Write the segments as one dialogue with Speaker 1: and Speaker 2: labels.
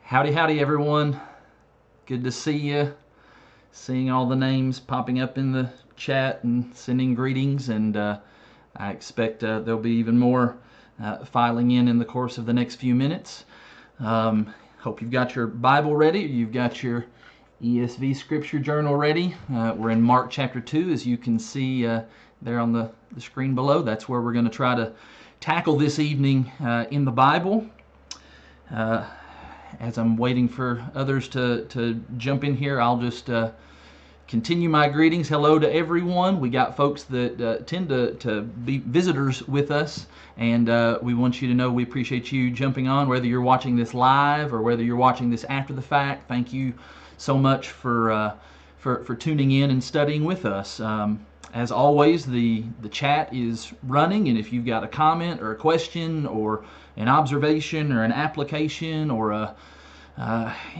Speaker 1: Howdy, howdy, everyone. Good to see you. Seeing all the names popping up in the chat and sending greetings, and I expect there'll be even more filing in the course of the next few minutes. Hope you've got your Bible ready, or you've got your ESV Scripture Journal ready. We're in Mark chapter 2, as you can see there on the screen below. That's where we're going to try to tackle this evening in the Bible. As I'm waiting for others to jump in here, I'll just continue my greetings. Hello to everyone. We got folks that tend to be visitors with us, and we want you to know we appreciate you jumping on, whether you're watching this live or whether you're watching this after the fact. Thank you so much for tuning in and studying with us. As always, the chat is running, and if you've got a comment or a question or an observation or an application or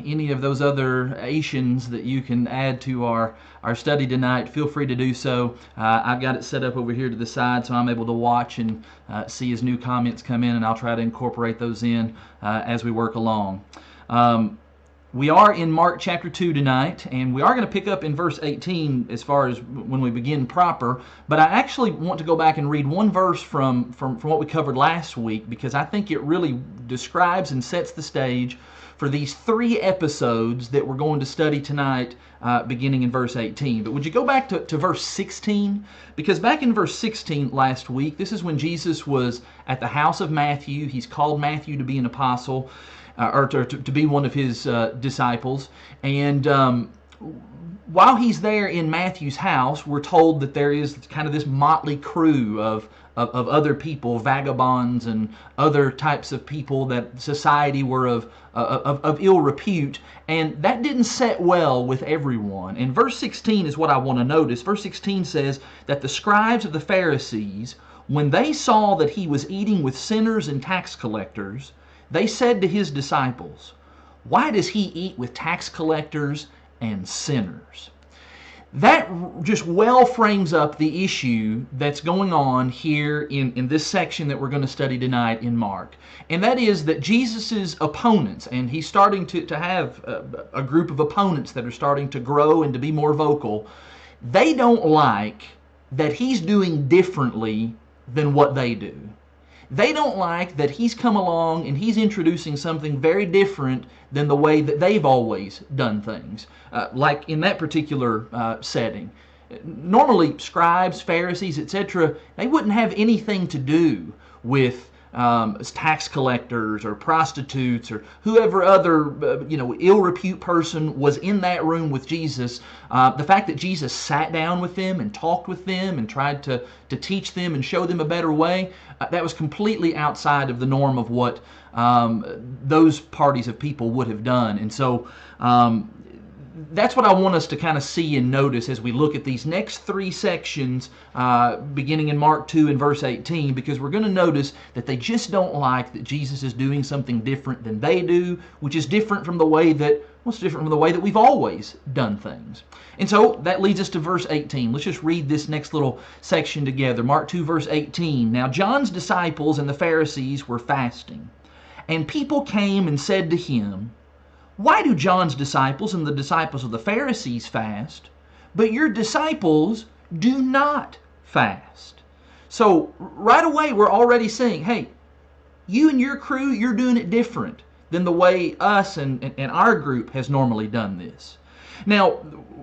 Speaker 1: any of those other Asians that you can add to our study tonight, feel free to do so. I've got it set up over here to the side so I'm able to watch and see as new comments come in, and I'll try to incorporate those in as we work along. We are in Mark chapter 2 tonight, and we are going to pick up in verse 18 as far as when we begin proper, but I actually want to go back and read one verse from what we covered last week, because I think it really describes and sets the stage for these 3 episodes that we're going to study tonight, beginning in verse 18. But would you go back to verse 16? Because back in verse 16 last week, this is when Jesus was at the house of Matthew. He's called Matthew to be an apostle, or to be one of his disciples. And while he's there in Matthew's house, we're told that there is kind of this motley crew of other people, vagabonds and other types of people that society were of ill repute, and that didn't set well with everyone. And verse 16 is what I want to notice. Verse 16 says that the scribes of the Pharisees, when they saw that he was eating with sinners and tax collectors, they said to his disciples, "Why does he eat with tax collectors and sinners?" That just well frames up the issue that's going on here in this section that we're going to study tonight in Mark. And that is that Jesus' opponents, and he's starting to have a group of opponents that are starting to grow and to be more vocal, they don't like that he's doing differently than what they do. They don't like that he's come along and he's introducing something very different than the way that they've always done things, like in that particular setting. Normally, scribes, Pharisees, etc., they wouldn't have anything to do with tax collectors or prostitutes or whoever other ill repute person was in that room with Jesus. The fact that Jesus sat down with them and talked with them and tried to teach them and show them a better way, that was completely outside of the norm of what those parties of people would have done. And so that's what I want us to kind of see and notice as we look at these next 3 sections, beginning in Mark 2 and verse 18, because we're going to notice that they just don't like that Jesus is doing something different than they do, which is different from the way that we've always done things. And so that leads us to verse 18. Let's just read this next little section together. Mark 2 verse 18. Now John's disciples and the Pharisees were fasting, and people came and said to him, "Why do John's disciples and the disciples of the Pharisees fast, but your disciples do not fast?" So right away we're already saying, hey, you and your crew, you're doing it different than the way us and our group has normally done this. Now,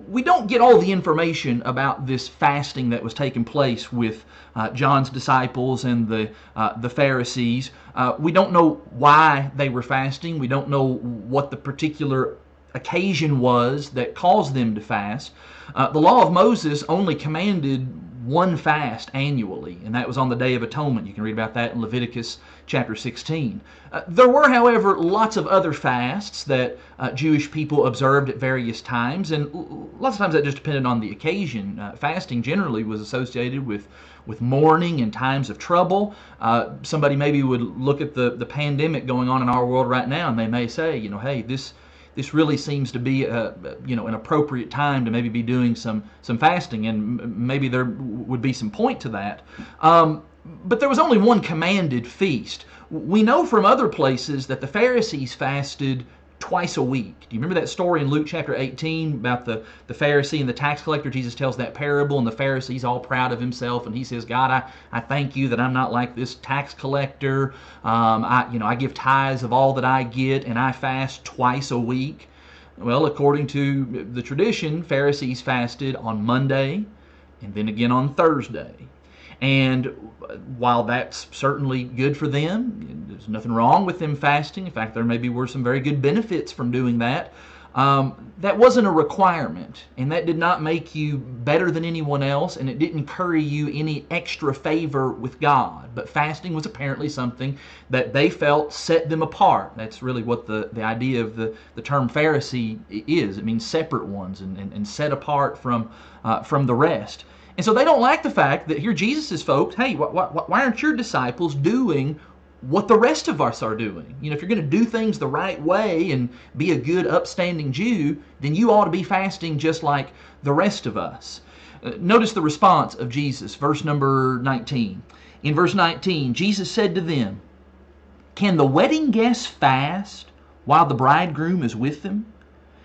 Speaker 1: we don't get all the information about this fasting that was taking place with John's disciples and the Pharisees. We don't know why they were fasting. We don't know what the particular occasion was that caused them to fast. The law of Moses only commanded one fast annually, and that was on the Day of Atonement. You can read about that in Leviticus chapter 16. There were, however, lots of other fasts that Jewish people observed at various times, and lots of times that just depended on the occasion. Fasting generally was associated with mourning and times of trouble. Somebody maybe would look at the pandemic going on in our world right now, and they may say, hey, this really seems to be an appropriate time to maybe be doing some fasting, and maybe there would be some point to that. But there was only one commanded feast. We know from other places that the Pharisees fasted twice a week. Do you remember that story in Luke chapter 18 about the Pharisee and the tax collector? Jesus tells that parable, and the Pharisee's all proud of himself, and he says, God, I thank you that I'm not like this tax collector. I give tithes of all that I get, and I fast twice a week. Well, according to the tradition, Pharisees fasted on Monday and then again on Thursday. And while that's certainly good for them, there's nothing wrong with them fasting. In fact, there maybe were some very good benefits from doing that. That wasn't a requirement, and that did not make you better than anyone else, and it didn't curry you any extra favor with God. But fasting was apparently something that they felt set them apart. That's really what the idea of the term Pharisee is. It means separate ones and set apart from the rest. And so they don't like the fact that here Jesus is folks, hey, why aren't your disciples doing what the rest of us are doing? You know, if you're going to do things the right way and be a good, upstanding Jew, then you ought to be fasting just like the rest of us. Notice the response of Jesus, verse number 19. In verse 19, Jesus said to them, can the wedding guests fast while the bridegroom is with them?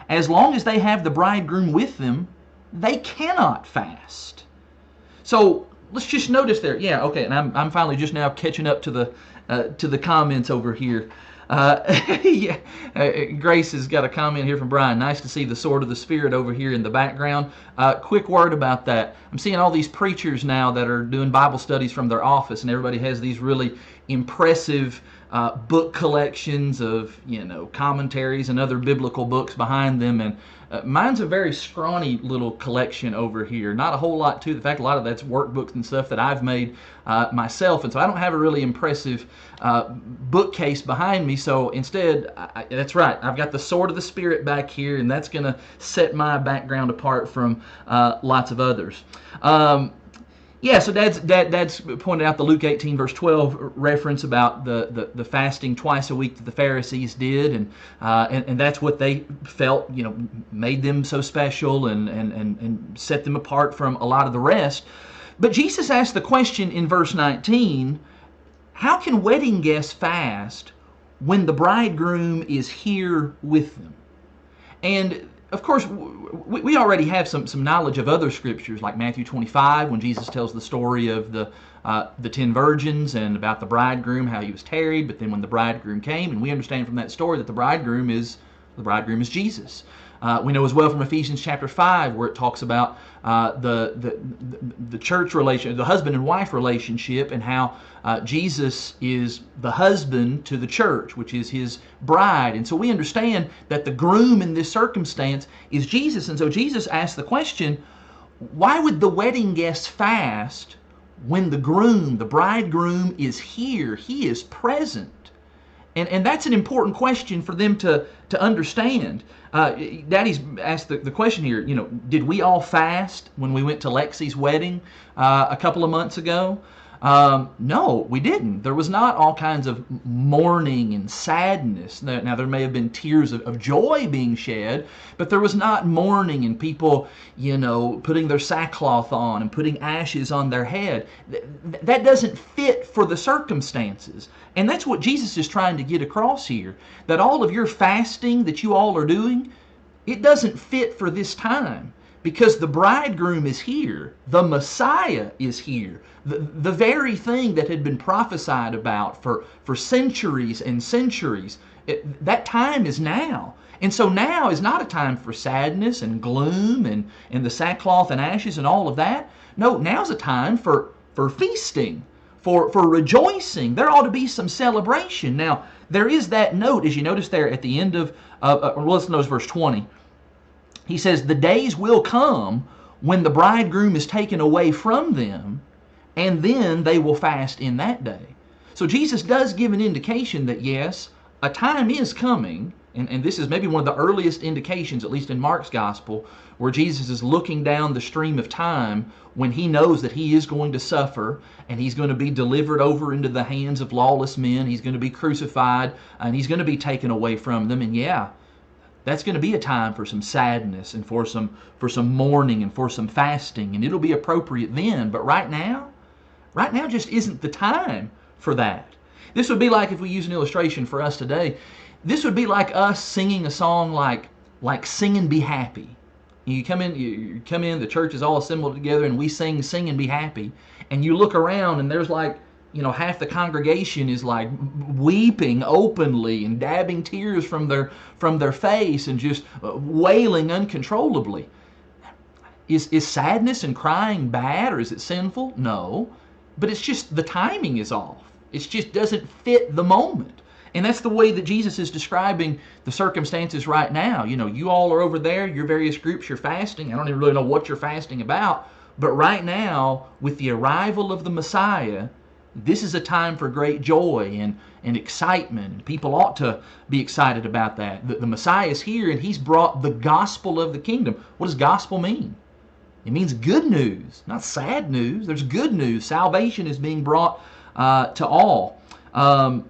Speaker 1: As long as they have the bridegroom with them, they cannot fast. So let's just notice there. Yeah, okay, and I'm finally just now catching up to the comments over here. Grace has got a comment here from Brian. Nice to see the sword of the Spirit over here in the background. Quick word about that. I'm seeing all these preachers now that are doing Bible studies from their office, and everybody has these really impressive book collections of, commentaries and other biblical books behind them, and mine's a very scrawny little collection over here. Not a whole lot to. In fact, a lot of that's workbooks and stuff that I've made myself, and so I don't have a really impressive bookcase behind me. So instead, that's right, I've got the sword of the Spirit back here, and that's going to set my background apart from lots of others. So Dad's pointed out the Luke 18 verse 12 reference about the fasting twice a week that the Pharisees did, and that's what they felt made them so special and set them apart from a lot of the rest. But Jesus asked the question in verse 19, how can wedding guests fast when the bridegroom is here with them? And of course, we already have some knowledge of other scriptures, like Matthew 25, when Jesus tells the story of the 10 virgins and about the bridegroom, how he was tarried, but then when the bridegroom came, and we understand from that story that the bridegroom is Jesus. We know as well from Ephesians chapter 5, where it talks about the church relation, the husband and wife relationship, and how Jesus is the husband to the church, which is his bride. And so we understand that the groom in this circumstance is Jesus. And so Jesus asked the question, why would the wedding guests fast when the bridegroom is here? He is present. And that's an important question for them to understand. Daddy's asked the question here, did we all fast when we went to Lexi's wedding a couple of months ago? No, we didn't. There was not all kinds of mourning and sadness. Now there may have been tears of joy being shed, but there was not mourning and people, putting their sackcloth on and putting ashes on their head. That doesn't fit for the circumstances. And that's what Jesus is trying to get across here, that all of your fasting that you all are doing, it doesn't fit for this time. Because the bridegroom is here. The Messiah is here. The very thing that had been prophesied about for centuries and centuries, that time is now. And so now is not a time for sadness and gloom and the sackcloth and ashes and all of that. No, now's a time for feasting, for rejoicing. There ought to be some celebration. Now, there is that note, as you notice there at the end of, let's notice verse 20. He says, the days will come when the bridegroom is taken away from them, and then they will fast in that day. So Jesus does give an indication that yes, a time is coming, and this is maybe one of the earliest indications, at least in Mark's gospel, where Jesus is looking down the stream of time when he knows that he is going to suffer and he's going to be delivered over into the hands of lawless men. He's going to be crucified and he's going to be taken away from them. And that's going to be a time for some sadness and for some mourning and for some fasting, and it'll be appropriate then. But right now just isn't the time for that. This would be like, if we use an illustration for us today, this would be like us singing a song like Sing and Be Happy. You come in, the church is all assembled together, and we sing and Be Happy. And you look around, and there's like, half the congregation is like weeping openly and dabbing tears from their face and just wailing uncontrollably. Is sadness and crying bad, or is it sinful? No. But it's just the timing is off. It just doesn't fit the moment. And that's the way that Jesus is describing the circumstances right now. You all are over there, your various groups, you're fasting. I don't even really know what you're fasting about. But right now, with the arrival of the Messiah, this is a time for great joy and excitement. People ought to be excited about that. The Messiah is here, and he's brought the gospel of the kingdom. What does gospel mean? It means good news, not sad news. There's good news. Salvation is being brought to all. 1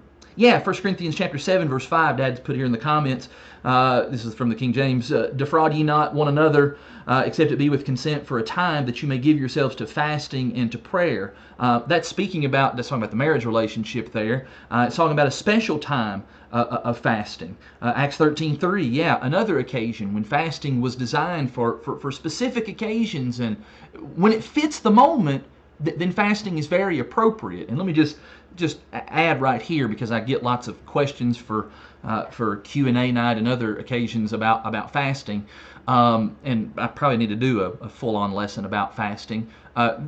Speaker 1: Corinthians chapter 7, verse 5, Dad's put here in the comments. This is from the King James. Defraud ye not one another, except it be with consent for a time, that you may give yourselves to fasting and to prayer. That's talking about the marriage relationship there. It's talking about a special time of fasting. Acts 13:3, another occasion when fasting was designed for specific occasions, and when it fits the moment, then fasting is very appropriate. And let me just add right here, because I get lots of questions for Q&A night and other occasions about fasting, and I probably need to do a full-on lesson about fasting.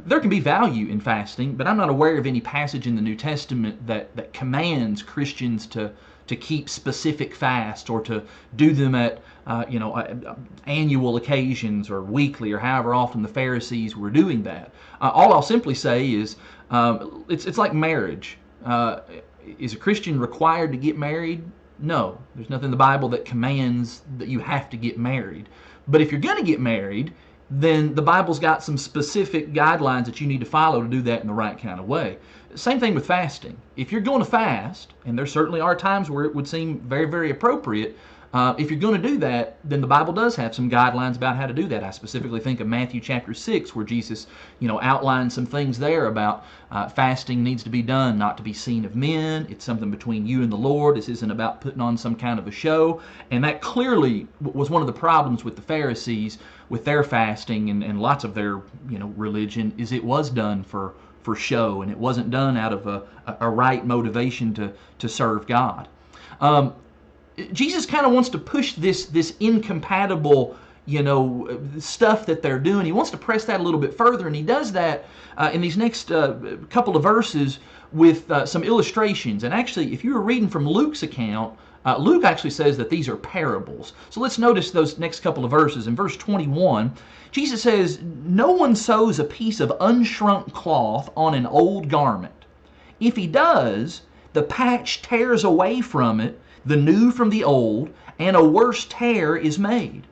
Speaker 1: There can be value in fasting, but I'm not aware of any passage in the New Testament that commands Christians to keep specific fasts, or to do them at annual occasions or weekly, or however often the Pharisees were doing that. All I'll simply say is it's like marriage. Is a Christian required to get married? No. There's nothing in the Bible that commands that you have to get married. But if you're going to get married, then the Bible's got some specific guidelines that you need to follow to do that in the right kind of way. Same thing with fasting. If you're going to fast, and there certainly are times where it would seem very, very appropriate, if you're going to do that, then the Bible does have some guidelines about how to do that. I specifically think of Matthew chapter 6, where Jesus, outlines some things there about fasting needs to be done, not to be seen of men. It's something between you and the Lord. This isn't about putting on some kind of a show. And that clearly was one of the problems with the Pharisees, with their fasting and lots of their, religion, is it was done for show, and it wasn't done out of a right motivation to serve God. Jesus kind of wants to push this incompatible, stuff that they're doing. He wants to press that a little bit further, and he does that in these next couple of verses with some illustrations. And actually, if you were reading from Luke's account, Luke actually says that these are parables. So let's notice those next couple of verses. In verse 21, Jesus says, "No one sews a piece of unshrunk cloth on an old garment. If he does, the patch tears away from it, the new from the old, and a worse tear is made."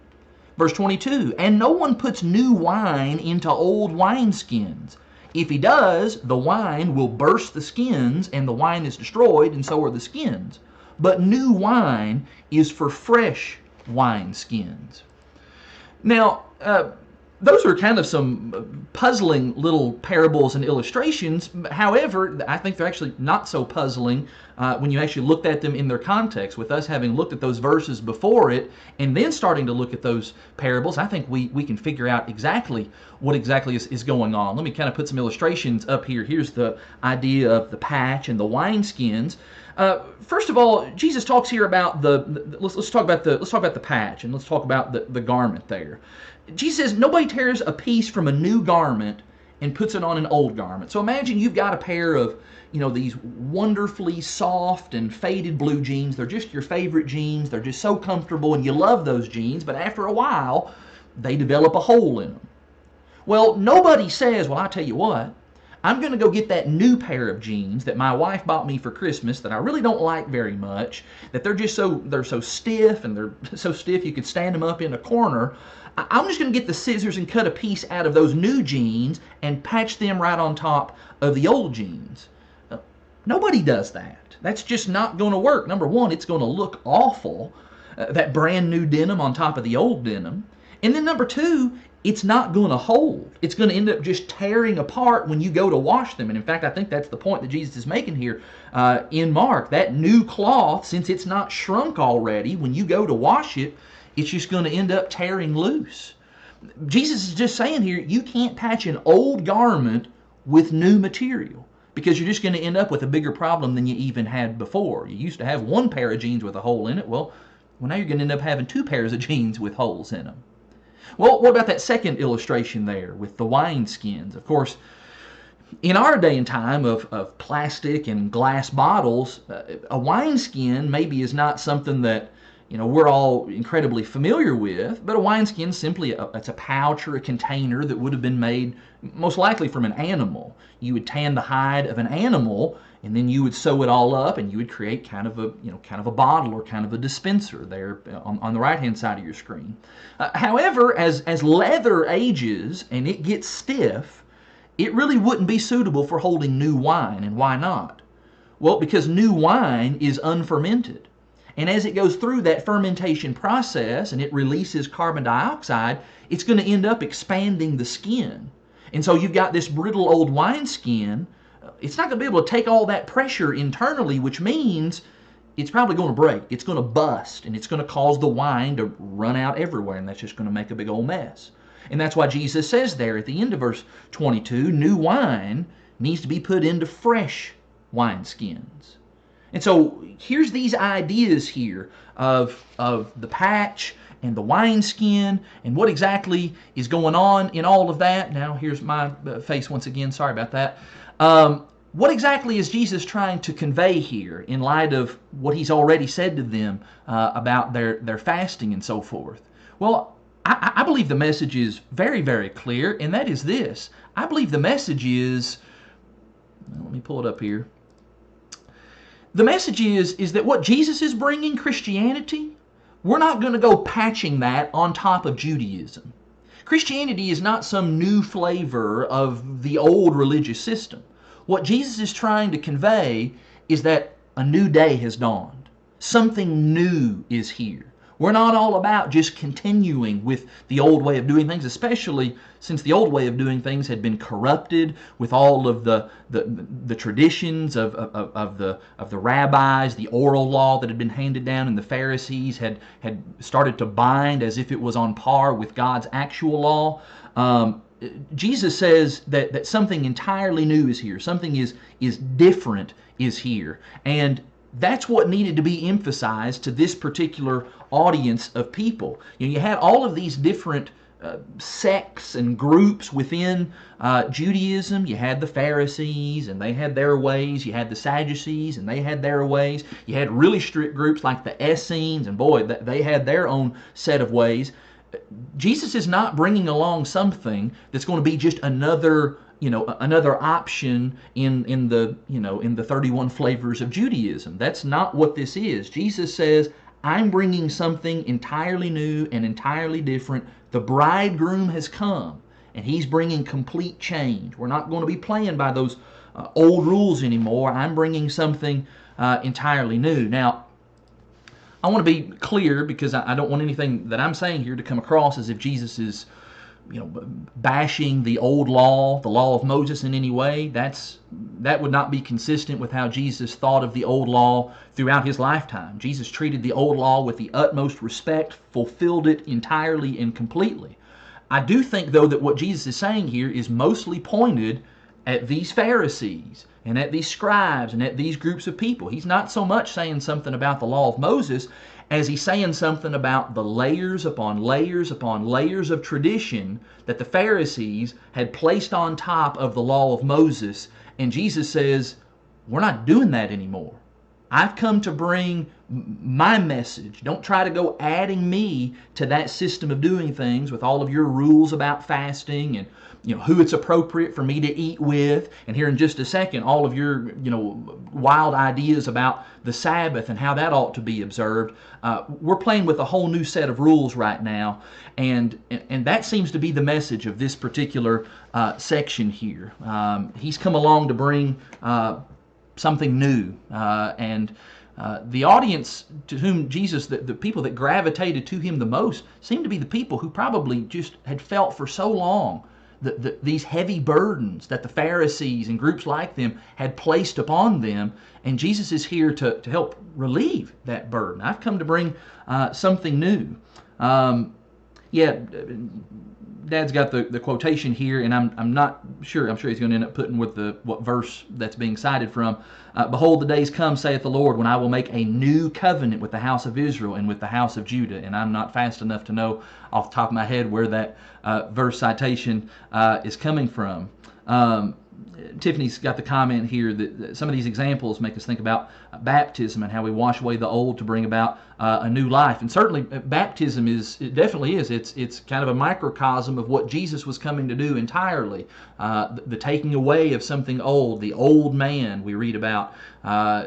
Speaker 1: Verse 22, "And no one puts new wine into old wineskins. If he does, the wine will burst the skins, and the wine is destroyed, and so are the skins. But new wine is for fresh wineskins." Now, those are kind of some puzzling little parables and illustrations. However, I think they're actually not so puzzling when you actually looked at them in their context. With us having looked at those verses before it and then starting to look at those parables, I think we can figure out what exactly is going on. Let me kind of put some illustrations up here. Here's the idea of the patch and the wineskins. First of all, Jesus talks here about let's talk about the patch, and let's talk about the garment there. Jesus says nobody tears a piece from a new garment and puts it on an old garment. So imagine you've got a pair of these wonderfully soft and faded blue jeans. They're just your favorite jeans. They're just so comfortable, and you love those jeans, but after a while they develop a hole in them. Well, nobody says, "Well, I'll tell you what, I'm going to go get that new pair of jeans that my wife bought me for Christmas that I really don't like very much, that they're so stiff, and they're so stiff you could stand them up in a corner. I'm just going to get the scissors and cut a piece out of those new jeans and patch them right on top of the old jeans." Nobody does that. That's just not going to work. Number one, it's going to look awful, that brand new denim on top of the old denim. And then number two, it's not going to hold. It's going to end up just tearing apart when you go to wash them. And in fact, I think that's the point that Jesus is making here in Mark. That new cloth, since it's not shrunk already, when you go to wash it, it's just going to end up tearing loose. Jesus is just saying here, you can't patch an old garment with new material, because you're just going to end up with a bigger problem than you even had before. You used to have one pair of jeans with a hole in it. Well, now you're going to end up having two pairs of jeans with holes in them. Well, what about that second illustration there with the wineskins? Of course, in our day and time of plastic and glass bottles, a wineskin maybe is not something that we're all incredibly familiar with, but a wineskin simply it's a pouch or a container that would have been made most likely from an animal. You would tan the hide of an animal, and then you would sew it all up, and you would create kind of a bottle or kind of a dispenser there on the right-hand side of your screen. However, as leather ages and it gets stiff, it really wouldn't be suitable for holding new wine. And why not? Well, because new wine is unfermented. And as it goes through that fermentation process and it releases carbon dioxide, it's going to end up expanding the skin. And so you've got this brittle old wineskin. It's not going to be able to take all that pressure internally, which means it's probably going to break. It's going to bust, and it's going to cause the wine to run out everywhere, and that's just going to make a big old mess. And that's why Jesus says there at the end of verse 22, new wine needs to be put into fresh wineskins. And so here's these ideas here of the patch and the wineskin and what exactly is going on in all of that. Now here's my face once again. Sorry about that. What exactly is Jesus trying to convey here in light of what he's already said to them about their fasting and so forth? Well, I believe the message is very, very clear, and that is this. I believe the message is, let me pull it up here. The message is that what Jesus is bringing, Christianity, we're not going to go patching that on top of Judaism. Christianity is not some new flavor of the old religious system. What Jesus is trying to convey is that a new day has dawned. Something new is here. We're not all about just continuing with the old way of doing things, especially since the old way of doing things had been corrupted with all of the traditions of the rabbis, the oral law that had been handed down, and the Pharisees had started to bind as if it was on par with God's actual law. Jesus says that something entirely new is here. Something is different is here. And that's what needed to be emphasized to this particular audience of people. You had all of these different sects and groups within Judaism. You had the Pharisees, and they had their ways. You had the Sadducees, and they had their ways. You had really strict groups like the Essenes, and boy, they had their own set of ways. Jesus is not bringing along something that's going to be just another option in the 31 flavors of Judaism. That's not what this is. Jesus says, I'm bringing something entirely new and entirely different. The bridegroom has come, and he's bringing complete change. We're not going to be playing by those old rules anymore. I'm bringing something entirely new. Now, I want to be clear, because I don't want anything that I'm saying here to come across as if Jesus is bashing the old law, the law of Moses in any way. That would not be consistent with how Jesus thought of the old law throughout his lifetime. Jesus treated the old law with the utmost respect, fulfilled it entirely and completely. I do think, though, that what Jesus is saying here is mostly pointed at these Pharisees and at these scribes and at these groups of people. He's not so much saying something about the law of Moses as he's saying something about the layers upon layers upon layers of tradition that the Pharisees had placed on top of the law of Moses. And Jesus says, we're not doing that anymore. I've come to bring my message. Don't try to go adding me to that system of doing things with all of your rules about fasting and who it's appropriate for me to eat with, and here in just a second, all of your wild ideas about the Sabbath and how that ought to be observed. We're playing with a whole new set of rules right now, and that seems to be the message of this particular section here. He's come along to bring something new, and The audience to whom Jesus, the people that gravitated to him the most, seemed to be the people who probably just had felt for so long these heavy burdens that the Pharisees and groups like them had placed upon them. And Jesus is here to help relieve that burden. I've come to bring something new. Yeah, Dad's got the quotation here, and I'm not sure. I'm sure he's going to end up putting with what verse that's being cited from. Behold, the days come, saith the Lord, when I will make a new covenant with the house of Israel and with the house of Judah. And I'm not fast enough to know off the top of my head where that verse citation is coming from. Tiffany's got the comment here that some of these examples make us think about baptism and how we wash away the old to bring about a new life. And certainly baptism definitely is. It's kind of a microcosm of what Jesus was coming to do entirely. The taking away of something old, the old man we read about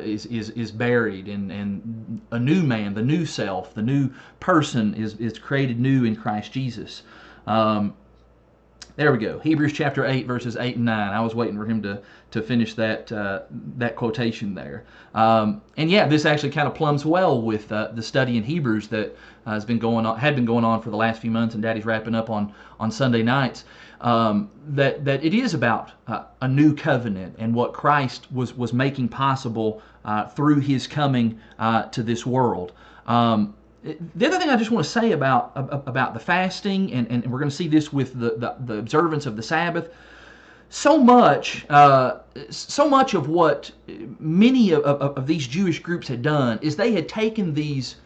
Speaker 1: is buried, and a new man, the new self, the new person is created new in Christ Jesus. There we go. Hebrews chapter 8, verses 8 and 9. I was waiting for him to finish that quotation there. And yeah, this actually kind of plumbs well with the study in Hebrews that had been going on for the last few months, and Daddy's wrapping up on Sunday nights. That it is about a new covenant and what Christ was making possible through his coming to this world. The other thing I just want to say about the fasting, and we're going to see this with the observance of the Sabbath, so much of what many of these Jewish groups had done is they had taken these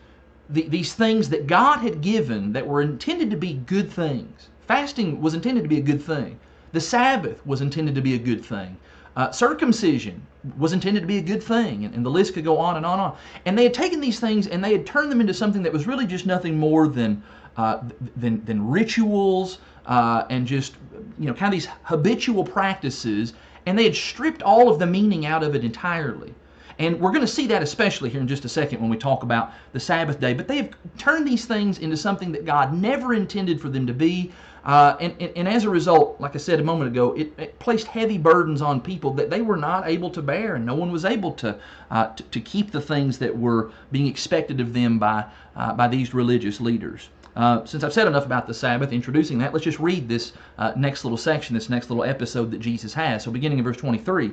Speaker 1: things that God had given that were intended to be good things. Fasting was intended to be a good thing. The Sabbath was intended to be a good thing. Circumcision was intended to be a good thing, and the list could go on and on and on. And they had taken these things and they had turned them into something that was really just nothing more than rituals and just kind of these habitual practices, and they had stripped all of the meaning out of it entirely. And we're going to see that especially here in just a second when we talk about the Sabbath day. But they have turned these things into something that God never intended for them to be. And as a result, like I said a moment ago, it placed heavy burdens on people that they were not able to bear, and no one was able to keep the things that were being expected of them by these religious leaders. Since I've said enough about the Sabbath, introducing that, let's just read this next little section, this next little episode that Jesus has. So beginning in verse 23,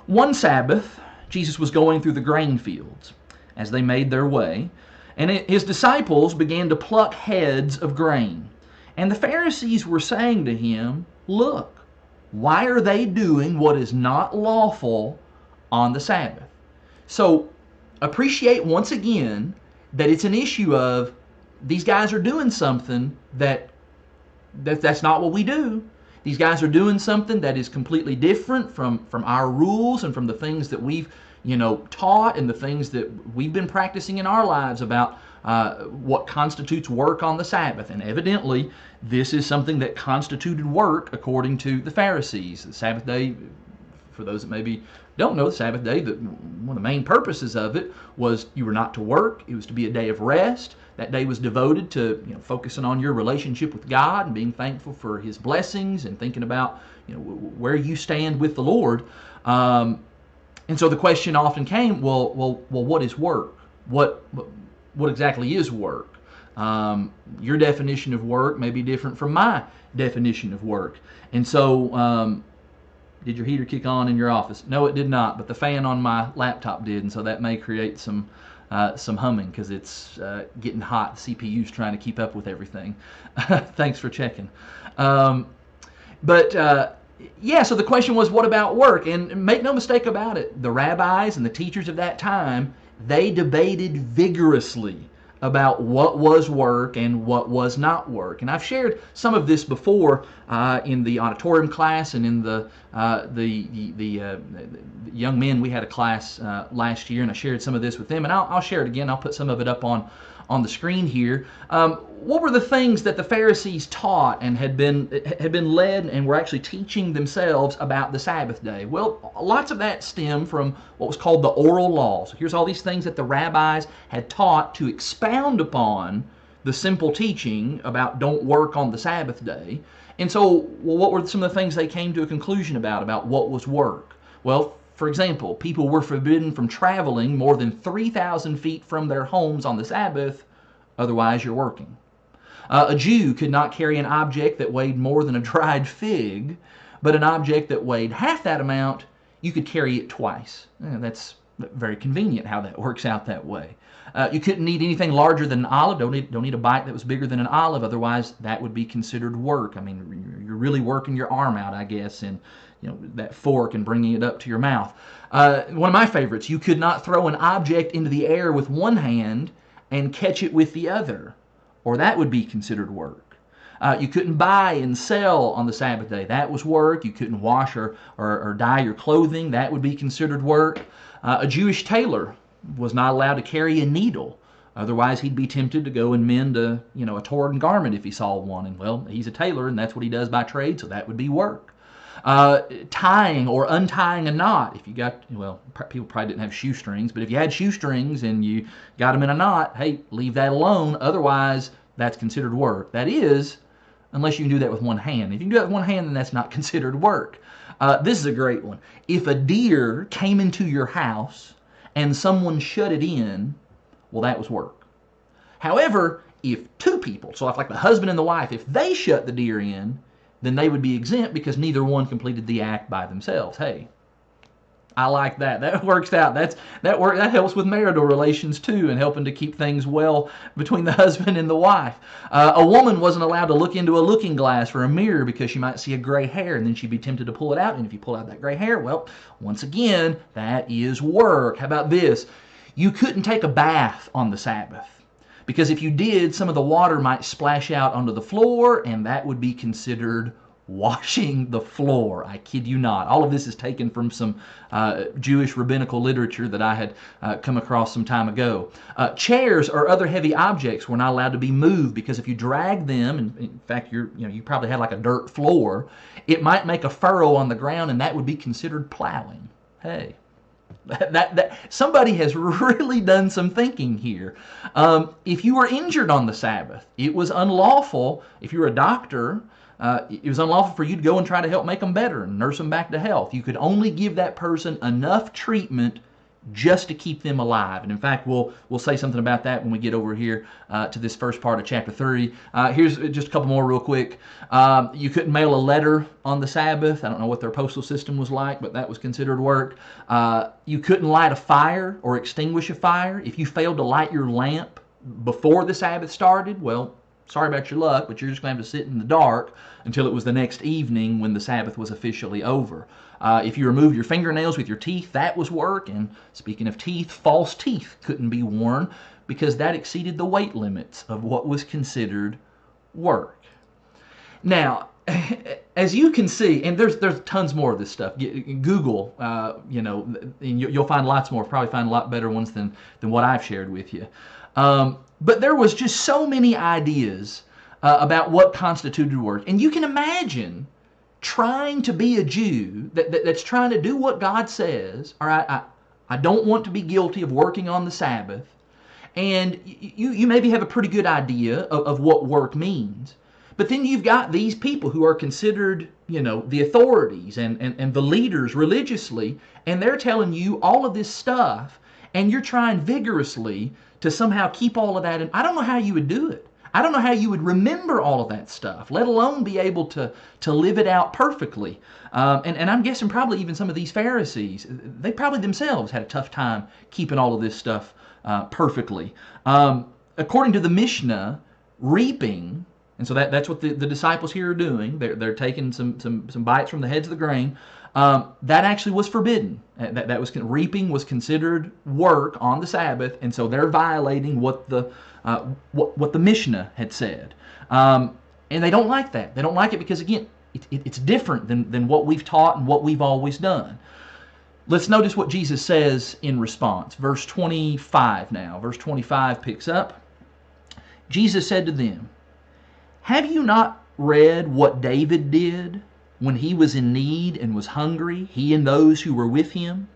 Speaker 1: one Sabbath, Jesus was going through the grain fields as they made their way, and his disciples began to pluck heads of grain. And the Pharisees were saying to him, "Look, why are they doing what is not lawful on the Sabbath?" So appreciate once again that it's an issue of these guys are doing something that's not what we do. These guys are doing something that is completely different from our rules and from the things that we've taught and the things that we've been practicing in our lives about what constitutes work on the Sabbath. And evidently, this is something that constituted work according to the Pharisees. The Sabbath day, for those that maybe don't know, the Sabbath day, one of the main purposes of it was you were not to work. It was to be a day of rest. That day was devoted to focusing on your relationship with God and being thankful for his blessings and thinking about where you stand with the Lord. And so the question often came, well, what is work? What exactly is work? Your definition of work may be different from my definition of work. And so, did your heater kick on in your office? No, it did not, but the fan on my laptop did, and so that may create some humming because it's getting hot. The CPU's trying to keep up with everything. Thanks for checking. Yeah, so the question was, what about work? And make no mistake about it, the rabbis and the teachers of that time, they debated vigorously about what was work and what was not work. And I've shared some of this before in the auditorium class and in the young men. We had a class last year, and I shared some of this with them, and I'll share it again. I'll put some of it up on the screen here. What were the things that the Pharisees taught and had been led and were actually teaching themselves about the Sabbath day? Well, lots of that stemmed from what was called the oral law. So here's all these things that the rabbis had taught to expound upon the simple teaching about don't work on the Sabbath day. And so, what were some of the things they came to a conclusion about what was work? Well, For example, people were forbidden from traveling more than 3,000 feet from their homes on the Sabbath, otherwise you're working. A Jew could not carry an object that weighed more than a dried fig, but an object that weighed half that amount, you could carry it twice. That's very convenient how that works out that way. You couldn't eat anything larger than an olive. Don't eat a bite that was bigger than an olive, otherwise that would be considered work. I mean, you're really working your arm out, I guess, and that fork and bringing it up to your mouth. One of my favorites, you could not throw an object into the air with one hand and catch it with the other, or that would be considered work. You couldn't buy and sell on the Sabbath day. That was work. You couldn't wash or dye your clothing. That would be considered work. A Jewish tailor was not allowed to carry a needle. Otherwise, he'd be tempted to go and mend a torn garment if he saw one. And, well, he's a tailor, and that's what he does by trade, so that would be work. Tying or untying a knot. If you got, people probably didn't have shoestrings, but if you had shoestrings and you got them in a knot, hey, leave that alone. Otherwise, that's considered work. That is, unless you can do that with one hand. If you can do that with one hand, then that's not considered work. This is a great one. If a deer came into your house and someone shut it in, well, that was work. However, if two people, so if like the husband and the wife, if they shut the deer in, then they would be exempt because neither one completed the act by themselves. Hey, I like that. That works out. That helps with marital relations too, and helping to keep things well between the husband and the wife. A woman wasn't allowed to look into a looking glass or a mirror because she might see a gray hair, and then she'd be tempted to pull it out. And if you pull out that gray hair, well, once again, that is work. How about this? You couldn't take a bath on the Sabbath, because if you did, some of the water might splash out onto the floor, and that would be considered washing the floor. I kid you not. All of this is taken from some Jewish rabbinical literature that I had come across some time ago. Chairs or other heavy objects were not allowed to be moved, because if you drag them, and in fact you probably had like a dirt floor, it might make a furrow on the ground, and that would be considered plowing. Hey. That somebody has really done some thinking here. If you were injured on the Sabbath, it was unlawful. If you were a doctor, it was unlawful for you to go and try to help make them better and nurse them back to health. You could only give that person enough treatment just to keep them alive. And in fact, we'll say something about that when we get over here to this first part of chapter 3. Here's just a couple more real quick. You couldn't mail a letter on the Sabbath. I don't know what their postal system was like, but that was considered work. You couldn't light a fire or extinguish a fire. If you failed to light your lamp before the Sabbath started, well, sorry about your luck, but you're just going to have to sit in the dark until it was the next evening when the Sabbath was officially over. If you removed your fingernails with your teeth, that was work. And speaking of teeth, false teeth couldn't be worn because that exceeded the weight limits of what was considered work. Now, as you can see, and there's tons more of this stuff. Google, and you'll find lots more. Probably find a lot better ones than what I've shared with you. But there was just so many ideas about what constituted work. And you can imagine trying to be a Jew that's trying to do what God says. All right, I don't want to be guilty of working on the Sabbath. And you maybe have a pretty good idea of what work means. But then you've got these people who are considered, the authorities and the leaders religiously, and they're telling you all of this stuff, and you're trying vigorously to somehow keep all of that. And I don't know how you would do it. I don't know how you would remember all of that stuff, let alone be able to live it out perfectly. And I'm guessing probably even some of these Pharisees, they probably themselves had a tough time keeping all of this stuff perfectly. According to the Mishnah, reaping, and so that's what the disciples here are doing. They're taking some bites from the heads of the grain. That actually was forbidden. That was reaping was considered work on the Sabbath, and so they're violating what the Mishnah had said. And they don't like that. They don't like it because, again, it's different than what we've taught and what we've always done. Let's notice what Jesus says in response. Verse 25 now. Verse 25 picks up. Jesus said to them, "Have you not read what David did when he was in need and was hungry, he and those who were with him?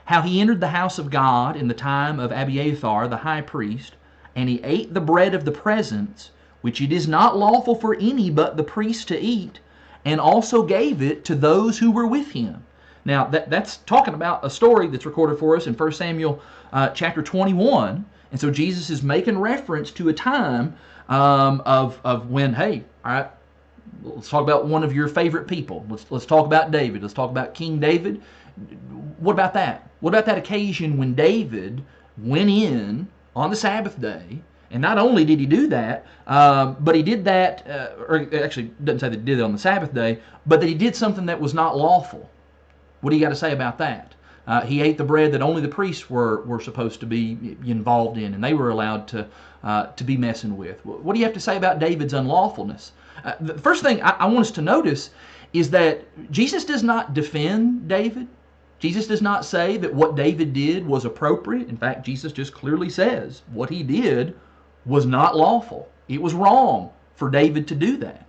Speaker 1: How he entered the house of God in the time of Abiathar the high priest, and he ate the bread of the presence, which it is not lawful for any but the priest to eat, and also gave it to those who were with him. Now, that's talking about a story that's recorded for us in 1 Samuel chapter 21. And so Jesus is making reference to a time of when, hey, all right, let's talk about one of your favorite people. Let's talk about David. Let's talk about King David. What about that? What about that occasion when David went in on the Sabbath day? And not only did he do that, but he did that, or actually it doesn't say that he did it on the Sabbath day, but that he did something that was not lawful. What do you got to say about that? He ate the bread that only the priests were supposed to be involved in, and they were allowed to be messing with. What do you have to say about David's unlawfulness? The first thing I want us to notice is that Jesus does not defend David. Jesus does not say that what David did was appropriate. In fact, Jesus just clearly says what he did was not lawful. It was wrong for David to do that.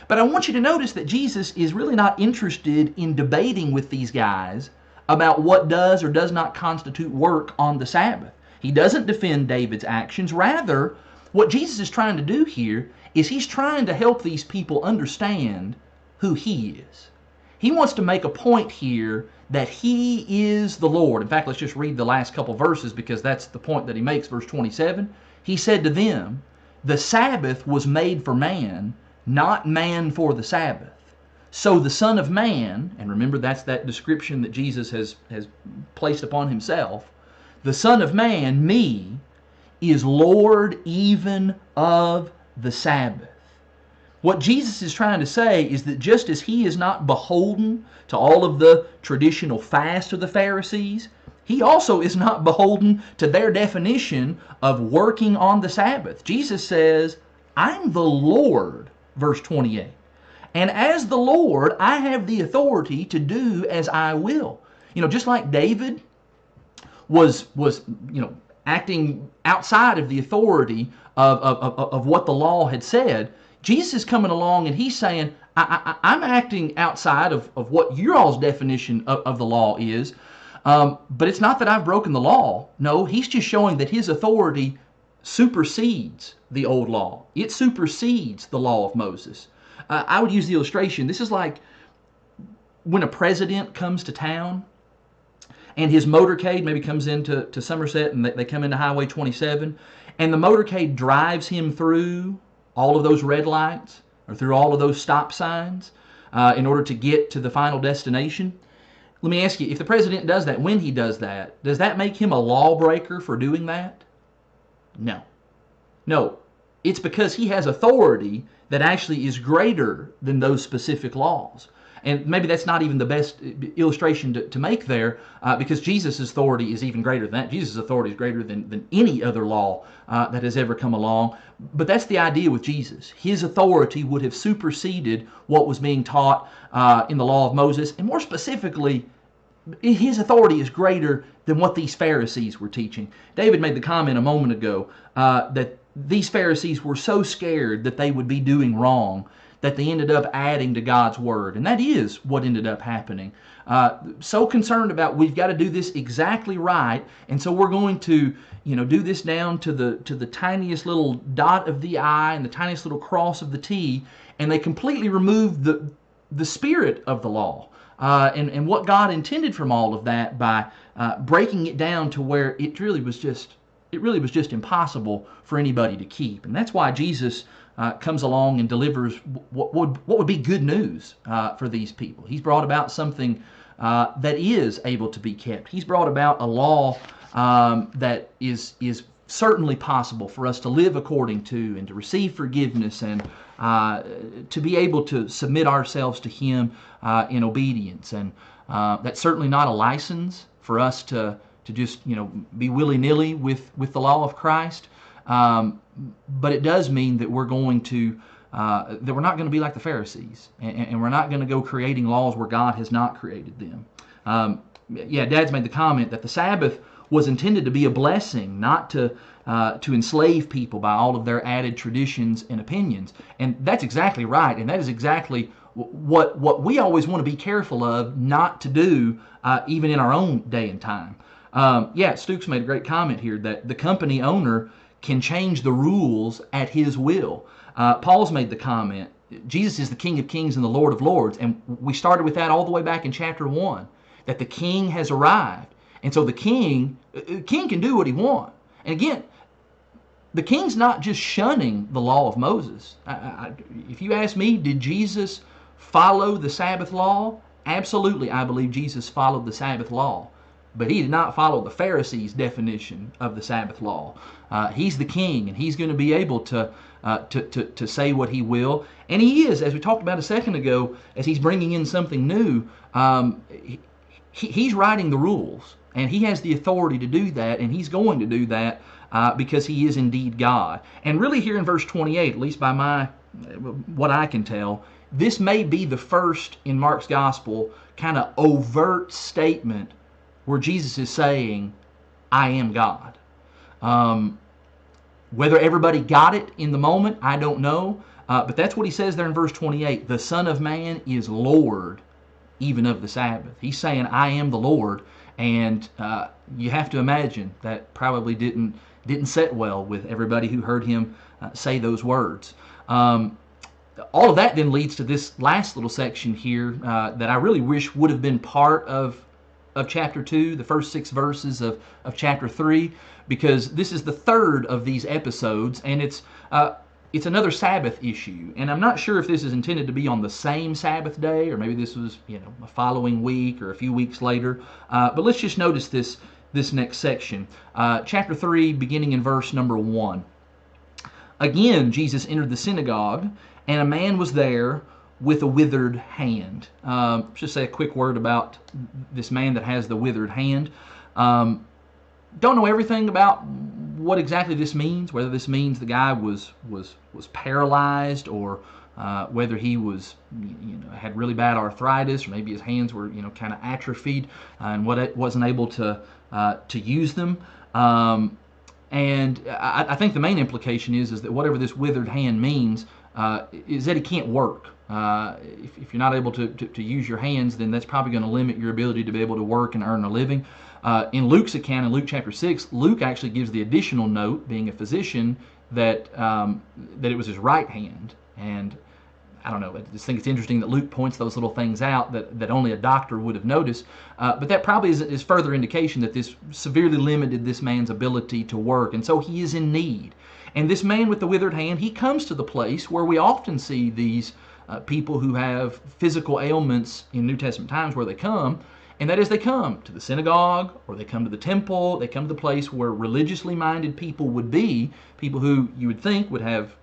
Speaker 1: But I want you to notice that Jesus is really not interested in debating with these guys about what does or does not constitute work on the Sabbath. He doesn't defend David's actions. Rather, what Jesus is trying to do here is he's trying to help these people understand who he is. He wants to make a point here that he is the Lord. In fact, let's just read the last couple verses because that's the point that he makes. Verse 27, he said to them, "The Sabbath was made for man, not man for the Sabbath. So the Son of Man," and remember that's that description that Jesus has placed upon himself, "the Son of Man, me, is Lord even of the Sabbath." What Jesus is trying to say is that just as he is not beholden to all of the traditional fasts of the Pharisees, he also is not beholden to their definition of working on the Sabbath. Jesus says, "I'm the Lord," verse 28. "And as the Lord, I have the authority to do as I will." Just like David was acting outside of the authority of what the law had said, Jesus is coming along and he's saying, I'm acting outside of what your all's definition of the law is, but it's not that I've broken the law. No, he's just showing that his authority supersedes the old law. It supersedes the law of Moses. I would use the illustration. This is like when a president comes to town and his motorcade maybe comes into Somerset and they come into Highway 27 and the motorcade drives him through all of those red lights or through all of those stop signs in order to get to the final destination. Let me ask you, if the president does that, when he does that, does that make him a lawbreaker for doing that? No. No. It's because he has authority that actually is greater than those specific laws. And maybe that's not even the best illustration to make there because Jesus' authority is even greater than that. Jesus' authority is greater than any other law that has ever come along. But that's the idea with Jesus. His authority would have superseded what was being taught in the law of Moses. And more specifically, his authority is greater than what these Pharisees were teaching. David made the comment a moment ago that these Pharisees were so scared that they would be doing wrong that they ended up adding to God's word. And that is what ended up happening. So concerned about we've got to do this exactly right, and so we're going to do this down to the tiniest little dot of the I and the tiniest little cross of the T, and they completely removed the spirit of the law and what God intended from all of that by breaking it down to where it really was just impossible for anybody to keep. And that's why Jesus comes along and delivers what would be good news for these people. He's brought about something that is able to be kept. He's brought about a law that is certainly possible for us to live according to and to receive forgiveness and to be able to submit ourselves to Him in obedience. And that's certainly not a license for us to just be willy-nilly with the law of Christ. But it does mean that we're going to that we're not going to be like the Pharisees, and we're not going to go creating laws where God has not created them. Dad's made the comment that the Sabbath was intended to be a blessing, not to enslave people by all of their added traditions and opinions. And that's exactly right, and that is exactly what we always want to be careful of not to do, even in our own day and time. Stooks made a great comment here that the company owner can change the rules at his will. Paul's made the comment, Jesus is the King of Kings and the Lord of Lords, and we started with that all the way back in chapter 1. that the king has arrived. And so the king can do what he wants. And again, the king's not just shunning the law of Moses. If you ask me, did Jesus follow the Sabbath law? Absolutely, I believe Jesus followed the Sabbath law. But he did not follow the Pharisees' definition of the Sabbath law. He's the king, and he's going to be able to say what he will. And he is, as we talked about a second ago, as he's bringing in something new, he's writing the rules. And he has the authority to do that, and he's going to do that because he is indeed God. And really here in verse 28, at least by what I can tell, this may be the first in Mark's gospel kind of overt statement where Jesus is saying, I am God. Whether everybody got it in the moment, I don't know. But that's what he says there in verse 28. The Son of Man is Lord even of the Sabbath. He's saying, I am the Lord. And you have to imagine that probably didn't set well with everybody who heard him say those words. All of that then leads to this last little section here that I really wish would have been part of chapter 2, the first 6 verses of chapter 3, because this is the third of these episodes, and it's another Sabbath issue. And I'm not sure if this is intended to be on the same Sabbath day, or maybe this was a following week or a few weeks later. But let's just notice this next section. Chapter 3, beginning in verse number 1. Again, Jesus entered the synagogue, and a man was there with a withered hand. Just say a quick word about this man that has the withered hand. Don't know everything about what exactly this means, whether this means the guy was paralyzed, or whether he was had really bad arthritis, or maybe his hands were kind of atrophied and wasn't able to use them. And I think the main implication is that whatever this withered hand means is that he can't work. If you're not able to use your hands, then that's probably going to limit your ability to be able to work and earn a living. In Luke's account, in Luke chapter 6, Luke actually gives the additional note, being a physician, that it was his right hand. And I don't know, I just think it's interesting that Luke points those little things out that only a doctor would have noticed. But that probably is further indication that this severely limited this man's ability to work. And so he is in need. And this man with the withered hand, he comes to the place where we often see these people who have physical ailments in New Testament times, where they come, and that is they come to the synagogue, or they come to the temple, they come to the place where religiously minded people would be, people who you would think would have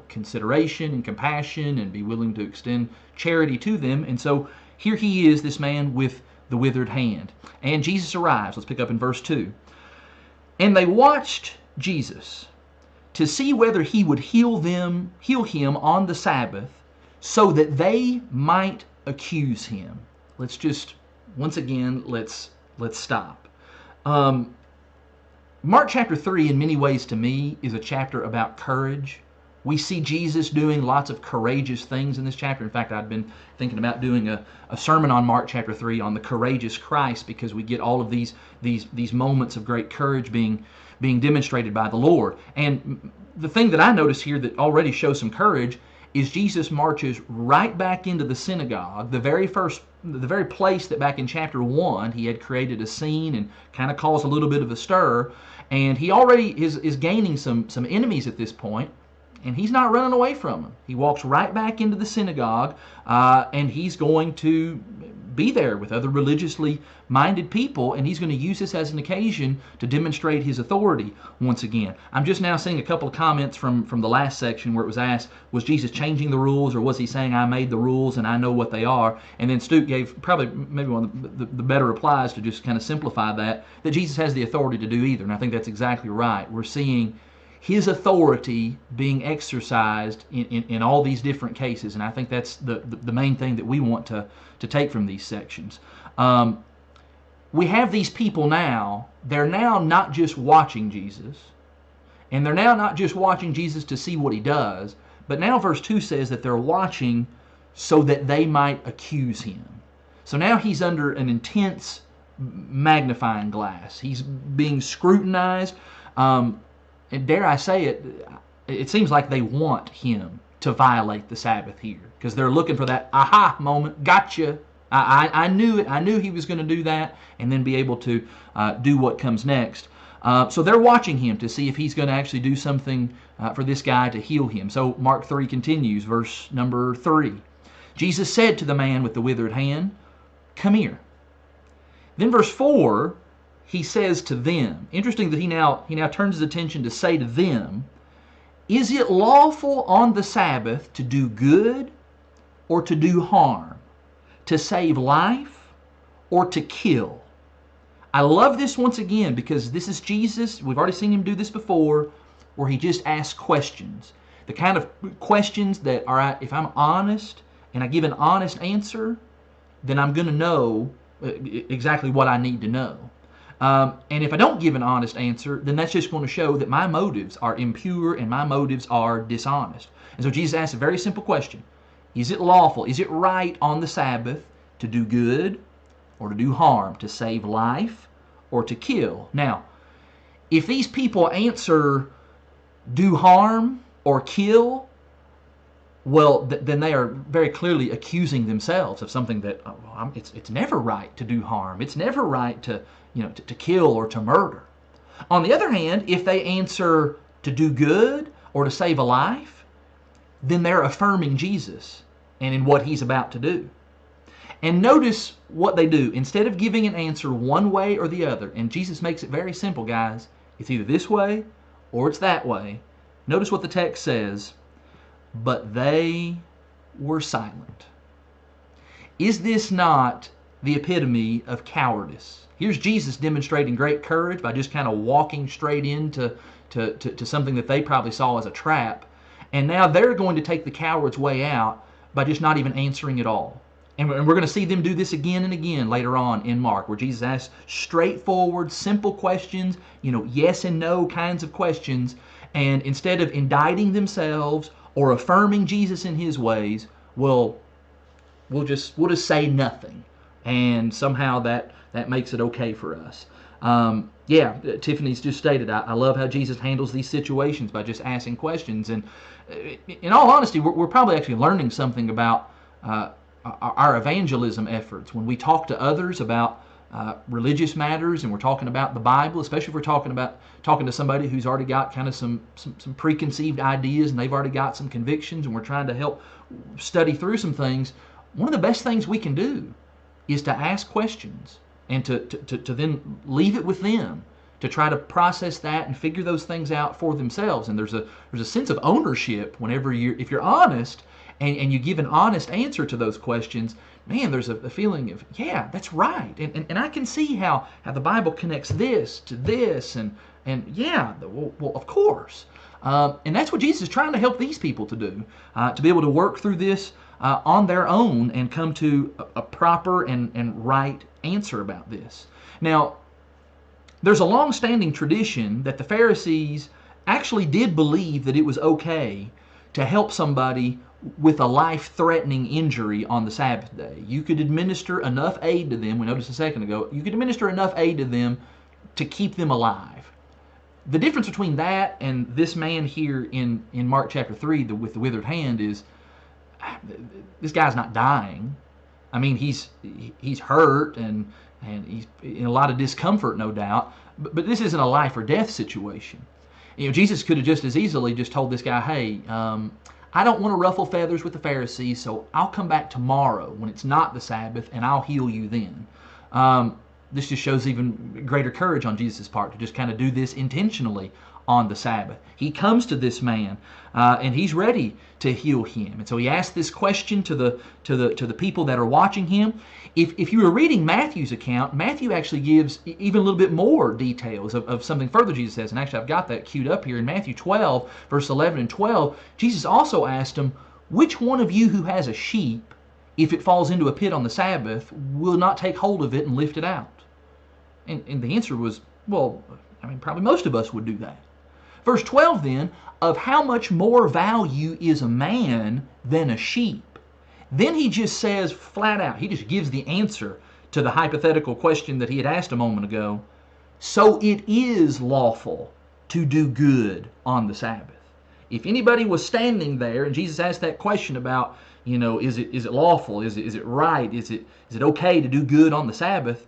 Speaker 1: consideration and compassion and be willing to extend charity to them. And so here he is, this man with the withered hand. And Jesus arrives. Let's pick up in verse 2. And they watched Jesus to see whether he would heal him on the Sabbath, so that they might accuse him. Let's just, once again, let's stop. Mark chapter 3, in many ways to me, is a chapter about courage. We see Jesus doing lots of courageous things in this chapter. In fact, I've been thinking about doing a sermon on Mark chapter 3 on the courageous Christ, because we get all of these moments of great courage being demonstrated by the Lord. And the thing that I notice here that already shows some courage is Jesus marches right back into the synagogue, the very place that back in chapter 1 he had created a scene and kind of caused a little bit of a stir. And he already is gaining some enemies at this point, and he's not running away from them. He walks right back into the synagogue, and he's going to be there with other religiously minded people, and he's going to use this as an occasion to demonstrate his authority once again. I'm just now seeing a couple of comments from the last section where it was asked, was Jesus changing the rules, or was he saying, I made the rules and I know what they are? And then Stuke gave probably maybe one of the better replies to just kind of simplify that Jesus has the authority to do either. And I think that's exactly right. We're seeing his authority being exercised in all these different cases, and I think that's the main thing that we want to take from these sections. We have these people now, they're now not just watching Jesus, and they're now not just watching Jesus to see what he does, but now verse 2 says that they're watching so that they might accuse him. So now he's under an intense magnifying glass. He's being scrutinized. And dare I say it, it seems like they want him to violate the Sabbath here, because they're looking for that aha moment, gotcha, I knew it. I knew he was going to do that and then be able to do what comes next. So they're watching him to see if he's going to actually do something for this guy to heal him. So Mark 3 continues, verse number 3. Jesus said to the man with the withered hand, "Come here." Then verse 4, he says to them. Interesting that he now turns his attention to say to them, "Is it lawful on the Sabbath to do good or to do harm, to save life or to kill?" I love this once again because this is Jesus. We've already seen him do this before, where he just asks questions. The kind of questions that, all right, if I'm honest and I give an honest answer, then I'm going to know exactly what I need to know. And if I don't give an honest answer, then that's just going to show that my motives are impure and my motives are dishonest. And so Jesus asks a very simple question. Is it lawful, is it right on the Sabbath to do good or to do harm, to save life or to kill? Now, if these people answer do harm or kill, well, then they are very clearly accusing themselves of something that it's never right to do harm. It's never right to kill or to murder. On the other hand, if they answer to do good or to save a life, then they're affirming Jesus and in what he's about to do. And notice what they do. Instead of giving an answer one way or the other, and Jesus makes it very simple, guys. It's either this way or it's that way. Notice what the text says. But they were silent. Is this not the epitome of cowardice? Here's Jesus demonstrating great courage by just kind of walking straight into something that they probably saw as a trap. And now they're going to take the coward's way out by just not even answering at all. And we're going to see them do this again and again later on in Mark, where Jesus asks straightforward, simple questions, yes and no kinds of questions. And instead of indicting themselves or affirming Jesus in his ways, we'll just say nothing. And somehow that makes it okay for us. Tiffany's just stated, I love how Jesus handles these situations by just asking questions. And in all honesty, we're probably actually learning something about our evangelism efforts. When we talk to others about religious matters and we're talking about the Bible, especially if we're talking to somebody who's already got kind of some preconceived ideas and they've already got some convictions and we're trying to help study through some things, one of the best things we can do is to ask questions and to then leave it with them to try to process that and figure those things out for themselves. And there's a sense of ownership whenever if you're honest and you give an honest answer to those questions. Man, there's a feeling of, yeah, that's right. And I can see how the Bible connects this to this. And yeah, well, of course. And that's what Jesus is trying to help these people to do, to be able to work through this on their own and come to a proper and right answer about this. Now, there's a long-standing tradition that the Pharisees actually did believe that it was okay to help somebody with a life-threatening injury on the Sabbath day. You could administer enough aid to them, we noticed a second ago, you could administer enough aid to them to keep them alive. The difference between that and this man here in Mark chapter 3 with the withered hand is this guy's not dying. I mean, he's hurt and he's in a lot of discomfort, no doubt, but this isn't a life or death situation. Jesus could have just as easily just told this guy, hey, I don't want to ruffle feathers with the Pharisees, so I'll come back tomorrow when it's not the Sabbath and I'll heal you then. This just shows even greater courage on Jesus' part to just kind of do this intentionally on the Sabbath. He comes to this man and he's ready to heal him. And so he asks this question to the people that are watching him. If you were reading Matthew's account, Matthew actually gives even a little bit more details of something further Jesus says. And actually I've got that queued up here in Matthew 12, verse 11 and 12. Jesus also asked him, which one of you who has a sheep, if it falls into a pit on the Sabbath, will not take hold of it and lift it out? And the answer was, well, I mean, probably most of us would do that. Verse 12 then, of how much more value is a man than a sheep? Then he just says flat out, he just gives the answer to the hypothetical question that he had asked a moment ago. So it is lawful to do good on the Sabbath. If anybody was standing there and Jesus asked that question about, is it lawful? Is it right? Is it okay to do good on the Sabbath?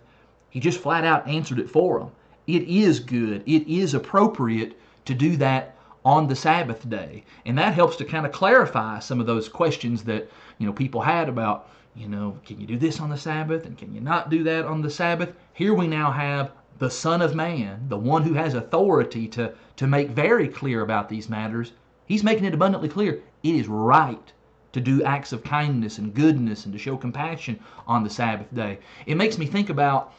Speaker 1: He just flat out answered it for them. It is good. It is appropriate to do that on the Sabbath day. And that helps to kind of clarify some of those questions that, people had about, can you do this on the Sabbath and can you not do that on the Sabbath? Here we now have the Son of Man, the one who has authority to make very clear about these matters. He's making it abundantly clear. It is right to do acts of kindness and goodness and to show compassion on the Sabbath day. It makes me think about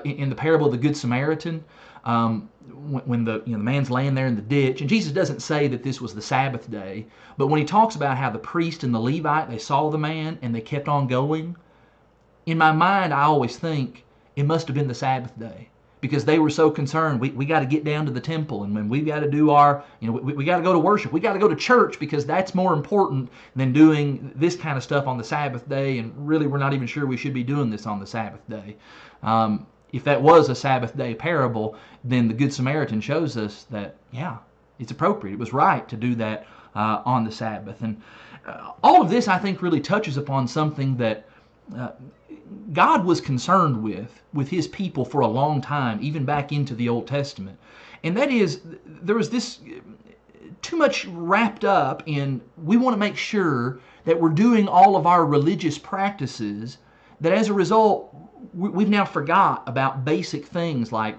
Speaker 1: in the parable of the Good Samaritan, when the man's laying there in the ditch, and Jesus doesn't say that this was the Sabbath day, but when he talks about how the priest and the Levite, they saw the man and they kept on going, in my mind I always think it must have been the Sabbath day, because they were so concerned. We got to get down to the temple, and when we got to do our, we got to go to worship. We got to go to church because that's more important than doing this kind of stuff on the Sabbath day. And really, we're not even sure we should be doing this on the Sabbath day. If that was a Sabbath day parable, then the Good Samaritan shows us that, yeah, it's appropriate. It was right to do that on the Sabbath. And all of this, I think, really touches upon something that God was concerned with his people for a long time, even back into the Old Testament. And that is, there was this too much wrapped up in, we want to make sure that we're doing all of our religious practices, that as a result, we've now forgot about basic things like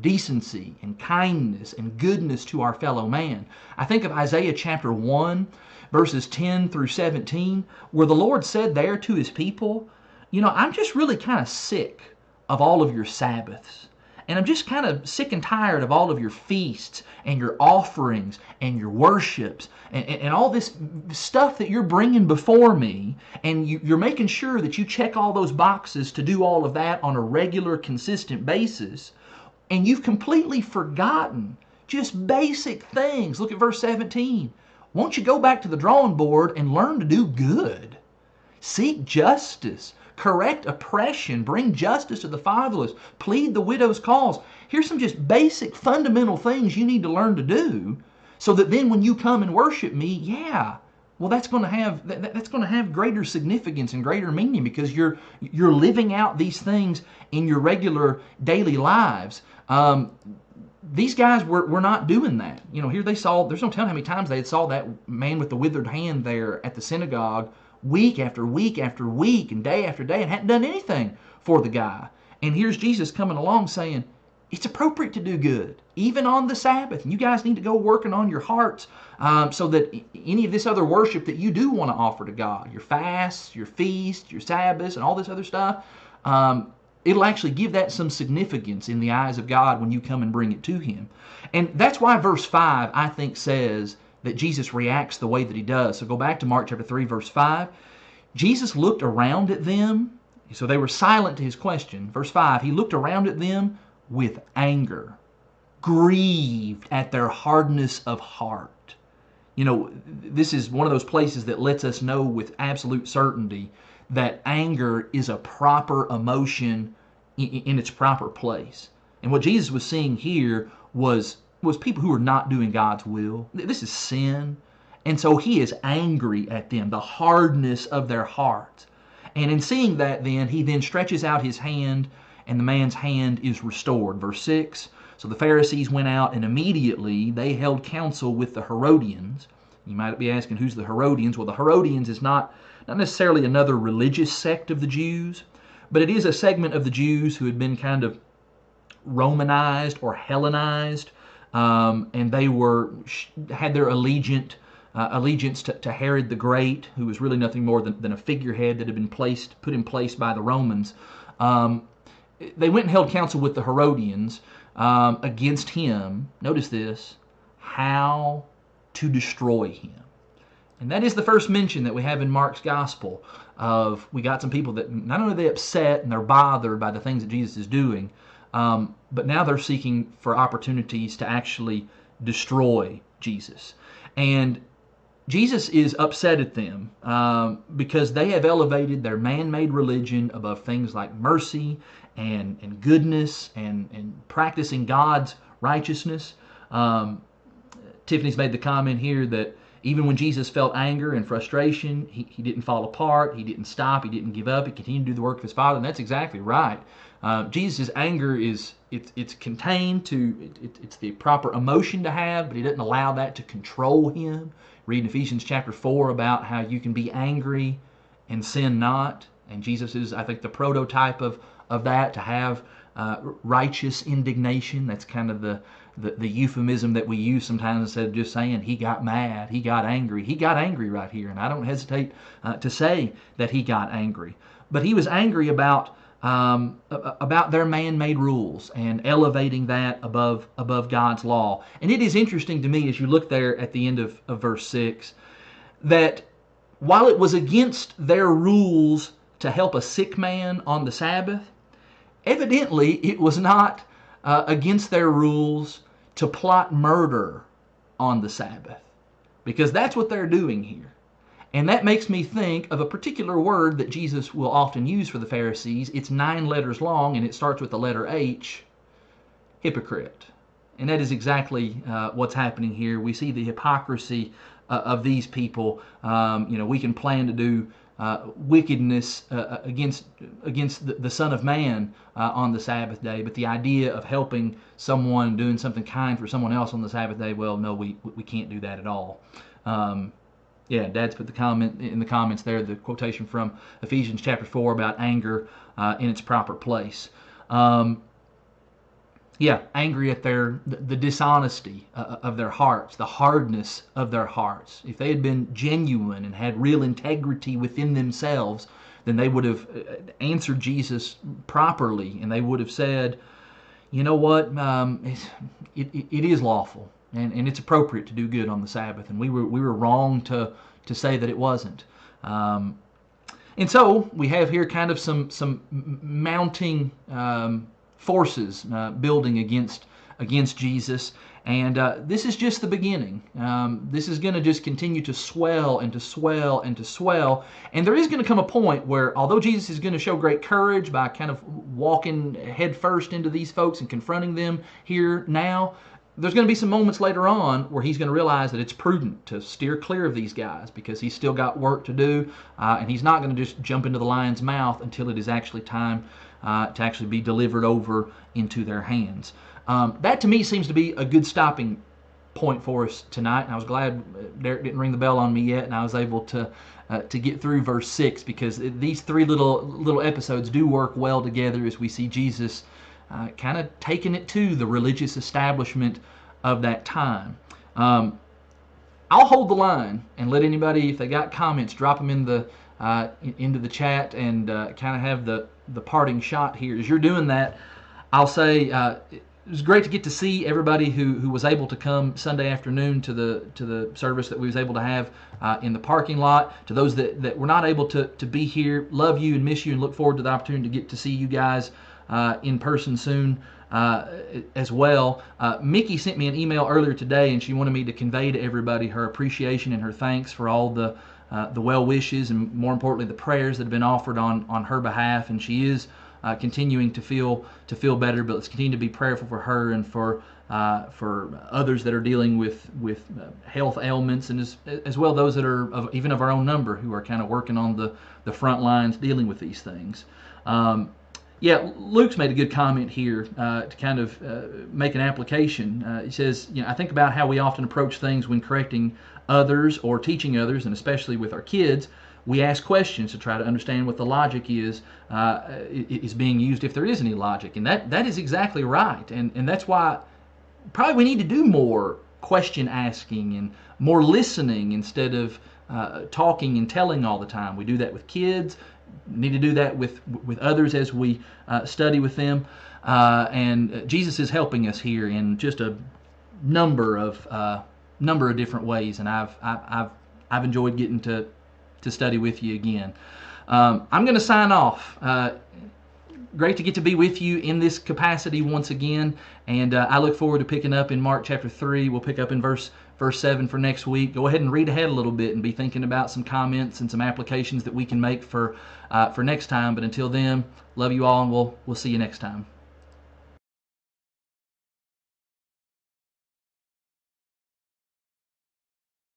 Speaker 1: decency and kindness and goodness to our fellow man. I think of Isaiah chapter 1, verses 10 through 17, where the Lord said there to his people, I'm just really kind of sick of all of your Sabbaths. And I'm just kind of sick and tired of all of your feasts and your offerings and your worships and all this stuff that you're bringing before me. And you're making sure that you check all those boxes to do all of that on a regular, consistent basis. And you've completely forgotten just basic things. Look at verse 17. Won't you go back to the drawing board and learn to do good? Seek justice. Correct oppression, bring justice to the fatherless, plead the widow's cause. Here's some just basic fundamental things you need to learn to do, so that then when you come and worship me, that's going to have greater significance and greater meaning, because you're living out these things in your regular daily lives. These guys were not doing that. Here there's no telling how many times they had saw that man with the withered hand there at the synagogue, week after week after week and day after day, and hadn't done anything for the guy. And here's Jesus coming along saying, it's appropriate to do good, even on the Sabbath. And you guys need to go working on your hearts so that any of this other worship that you do want to offer to God, your fasts, your feasts, your Sabbaths, and all this other stuff, it'll actually give that some significance in the eyes of God when you come and bring it to Him. And that's why verse 5, I think, says that Jesus reacts the way that He does. So go back to Mark chapter 3, verse 5. Jesus looked around at them. So they were silent to His question. Verse 5, He looked around at them with anger, grieved at their hardness of heart. This is one of those places that lets us know with absolute certainty that anger is a proper emotion in its proper place. And what Jesus was seeing here was people who are not doing God's will. This is sin. And so He is angry at them, the hardness of their hearts. And in seeing that, then, He then stretches out His hand, and the man's hand is restored. Verse 6, so the Pharisees went out, and immediately they held counsel with the Herodians. You might be asking, who's the Herodians? Well, the Herodians is not necessarily another religious sect of the Jews, but it is a segment of the Jews who had been kind of Romanized or Hellenized, and they had their allegiance to Herod the Great, who was really nothing more than a figurehead that had been put in place by the Romans. They went and held counsel with the Herodians against him. Notice this, how to destroy him. And that is the first mention that we have in Mark's gospel of, we got some people that not only are they upset and they're bothered by the things that Jesus is doing, but now they're seeking for opportunities to actually destroy Jesus. And Jesus is upset at them because they have elevated their man-made religion above things like mercy and goodness and practicing God's righteousness. Tiffany's made the comment here that even when Jesus felt anger and frustration, he didn't fall apart, he didn't stop, he didn't give up, he continued to do the work of his Father, and that's exactly right. Jesus' anger it's contained to, it's the proper emotion to have, but he doesn't allow that to control him. Read in Ephesians chapter 4 about how you can be angry and sin not, and Jesus is, I think, the prototype of that, to have righteous indignation. That's kind of the euphemism that we use sometimes instead of just saying he got mad, he got angry. He got angry right here, and I don't hesitate to say that he got angry. But he was angry about their man-made rules and elevating that above God's law. And it is interesting to me as you look there at the end of verse 6 that while it was against their rules to help a sick man on the Sabbath, evidently it was not against their rules to plot murder on the Sabbath, because that's what they're doing here. And that makes me think of a particular word that Jesus will often use for the Pharisees. It's 9 letters long, and it starts with the letter H, hypocrite. And that is exactly what's happening here. We see the hypocrisy of these people. We can plan to do wickedness against the Son of Man on the Sabbath day, but the idea of helping someone, doing something kind for someone else on the Sabbath day, well, no, we can't do that at all. Dad's put the comment in the comments there, the quotation from Ephesians chapter 4 about anger in its proper place. Angry at the dishonesty of their hearts, the hardness of their hearts. If they had been genuine and had real integrity within themselves, then they would have answered Jesus properly, and they would have said, you know what, it is lawful, and it's appropriate to do good on the Sabbath, and we were wrong to say that it wasn't. And so we have here kind of some mounting forces building against Jesus, and this is just the beginning. This is going to just continue to swell and to swell and to swell, and there is going to come a point where, although Jesus is going to show great courage by kind of walking head first into these folks and confronting them here now, there's going to be some moments later on where he's going to realize that it's prudent to steer clear of these guys, because he's still got work to do, and he's not going to just jump into the lion's mouth until it is actually time to actually be delivered over into their hands. That to me seems to be a good stopping point for us tonight, and I was glad Derek didn't ring the bell on me yet, and I was able to get through verse 6, because these 3 little episodes do work well together as we see Jesus kind of taking it to the religious establishment of that time. I'll hold the line and let anybody, if they got comments, drop them into the chat, and kind of have the parting shot here. As you're doing that, I'll say it was great to get to see everybody who was able to come Sunday afternoon to the service that we was able to have in the parking lot. To those that were not able to be here, love you and miss you, and look forward to the opportunity to get to see you guys in person soon as well. Mickey sent me an email earlier today, and she wanted me to convey to everybody her appreciation and her thanks for all the well wishes, and more importantly the prayers that have been offered on her behalf. And she is continuing to feel better, but let's continue to be prayerful for her and for others that are dealing with health ailments, and as well those that are even of our own number who are kind of working on the front lines dealing with these things. Luke's made a good comment here to kind of make an application. He says, I think about how we often approach things when correcting others or teaching others, and especially with our kids. We ask questions to try to understand what the logic is being used, if there is any logic. And that is exactly right. And that's why probably we need to do more question asking and more listening instead of talking and telling all the time. We do that with kids. Need to do that with others as we study with them, and Jesus is helping us here in just a number of different ways, and I've enjoyed getting to study with you again. I'm going to sign off. Great to get to be with you in this capacity once again, and I look forward to picking up in Mark chapter 3. We'll pick up in verse 7 for next week. Go ahead and read ahead a little bit and be thinking about some comments and some applications that we can make for next time. But until then, love you all, and we'll see you next time.